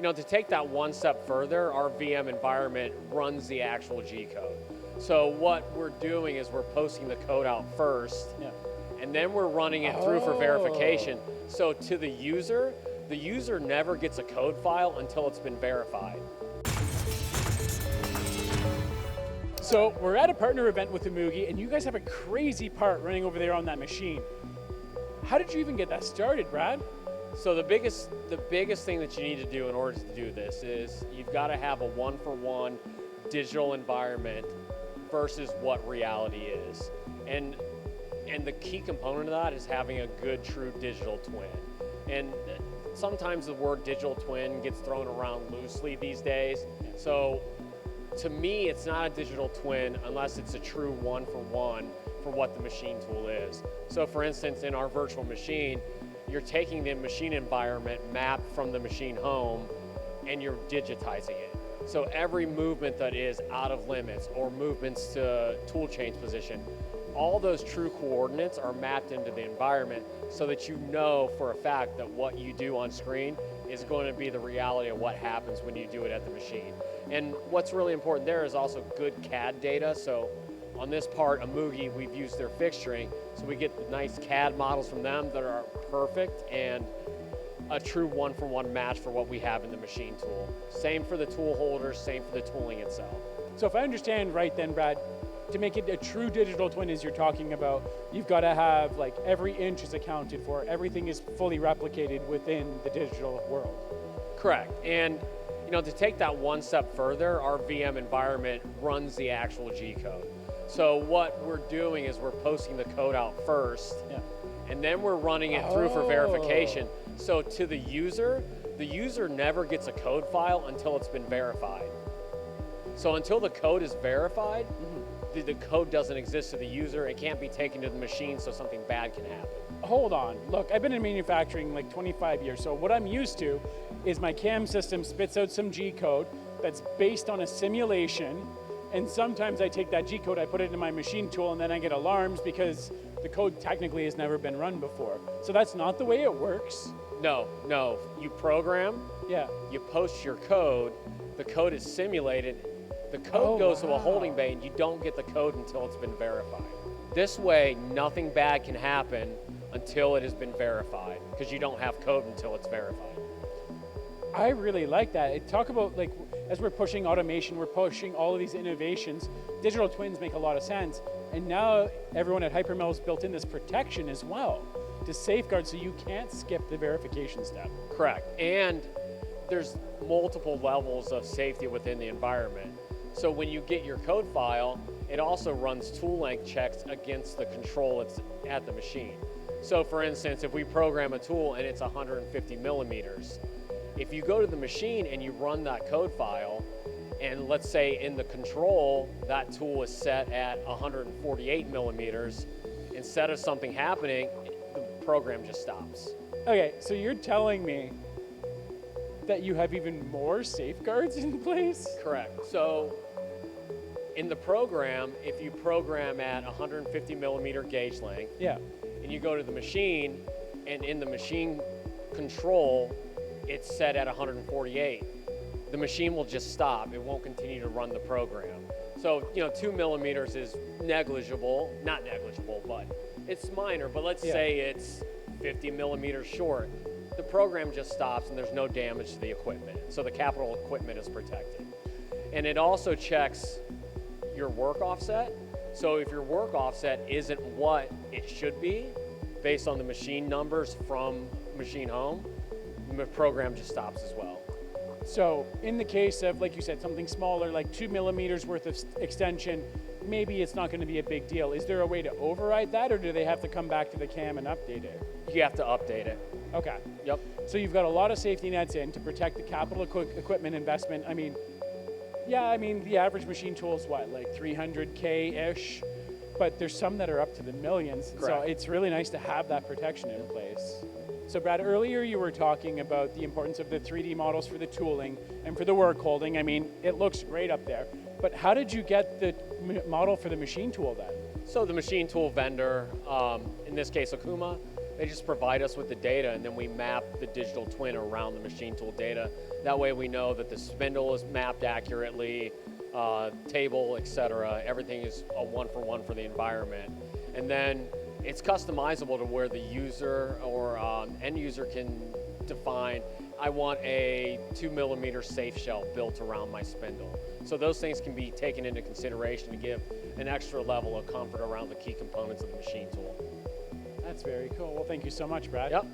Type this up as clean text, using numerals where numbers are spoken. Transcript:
To take that one step further, our VM environment runs the actual G code. So what we're doing is we're posting the code out first, and then we're running it through for verification. So to the user never gets a code file until it's been verified. So we're at a partner event with Emuge, and you guys have a crazy part running over there on that machine. How did you even get that started, Brad? So the biggest thing that you need to do in order to do this is you've got to have a one-for-one digital environment versus what reality is. And the key component of that is having a good, true digital twin. And sometimes the word digital twin gets thrown around loosely these days. So to me, it's not a digital twin unless it's a true one-for-one for what the machine tool is. So for instance, in our virtual machine, you're taking the machine environment mapped from the machine home and you're digitizing it. So every movement that is out of limits or movements to tool change position, all those true coordinates are mapped into the environment so that you know for a fact that what you do on screen is going to be the reality of what happens when you do it at the machine. And what's really important there is also good CAD data. So on this part, Emuge, we've used their fixturing, so we get nice CAD models from them that are perfect and a true one-for-one match for what we have in the machine tool. Same for the tool holders, same for the tooling itself. So if I understand right then, Brad, to make it a true digital twin as you're talking about, you've got to have like every inch is accounted for, everything is fully replicated within the digital world. Correct, and to take that one step further, our VM environment runs the actual G code. So what we're doing is we're posting the code out first, and then we're running it through for verification. So to the user never gets a code file until it's been verified. So until the code is verified, the code doesn't exist to the user. It can't be taken to the machine so something bad can happen. Hold on, look, I've been in manufacturing like 25 years, so what I'm used to is my CAM system spits out some G code that's based on a simulation, and sometimes I take that G code, I put it in my machine tool, and then I get alarms because the code technically has never been run before. So that's not the way it works? No, you program, you post your code, the code is simulated, the code goes to a holding bay and you don't get the code until it's been verified. This way, nothing bad can happen until it has been verified, because you don't have code until it's verified. I really like that. Talk about, like, as we're pushing automation, we're pushing all of these innovations, digital twins make a lot of sense. And now everyone at hyperMILL has built in this protection as well to safeguard so you can't skip the verification step. Correct, and there's multiple levels of safety within the environment. So when you get your code file, it also runs tool length checks against the control that's at the machine. So for instance, if we program a tool and it's 150 millimeters, if you go to the machine and you run that code file, and let's say in the control, that tool is set at 148 millimeters, instead of something happening, the program just stops. Okay, so you're telling me that you have even more safeguards in place? Correct. So in the program, if you program at 150 millimeter gauge length, and you go to the machine, and in the machine control, it's set at 148. The machine will just stop. It won't continue to run the program. So, 2 millimeters is negligible, not negligible, but it's minor, but let's say it's 50 millimeters short. The program just stops and there's no damage to the equipment. So the capital equipment is protected. And it also checks your work offset. So if your work offset isn't what it should be, based on the machine numbers from machine home, the program just stops as well. So in the case of, like you said, something smaller, like 2 millimeters worth of extension, maybe it's not going to be a big deal. Is there a way to override that, or do they have to come back to the CAM and update it? You have to update it. Okay. Yep. So you've got a lot of safety nets in to protect the capital equipment investment. I mean, the average machine tool is what, like 300K-ish? But there's some that are up to the millions. Correct. So it's really nice to have that protection in place. So Brad, earlier you were talking about the importance of the 3D models for the tooling and for the work holding. I mean, it looks great up there. But how did you get the model for the machine tool then? So the machine tool vendor, in this case Okuma, They just provide us with the data, and then we map the digital twin around the machine tool data. That way we know that the spindle is mapped accurately, table, etc. Everything is a one-for-one for the environment. And then it's customizable to where the user or end user can define, I want a 2mm safe shell built around my spindle. So those things can be taken into consideration to give an extra level of comfort around the key components of the machine tool. That's very cool. Well, thank you so much, Brad. Yep.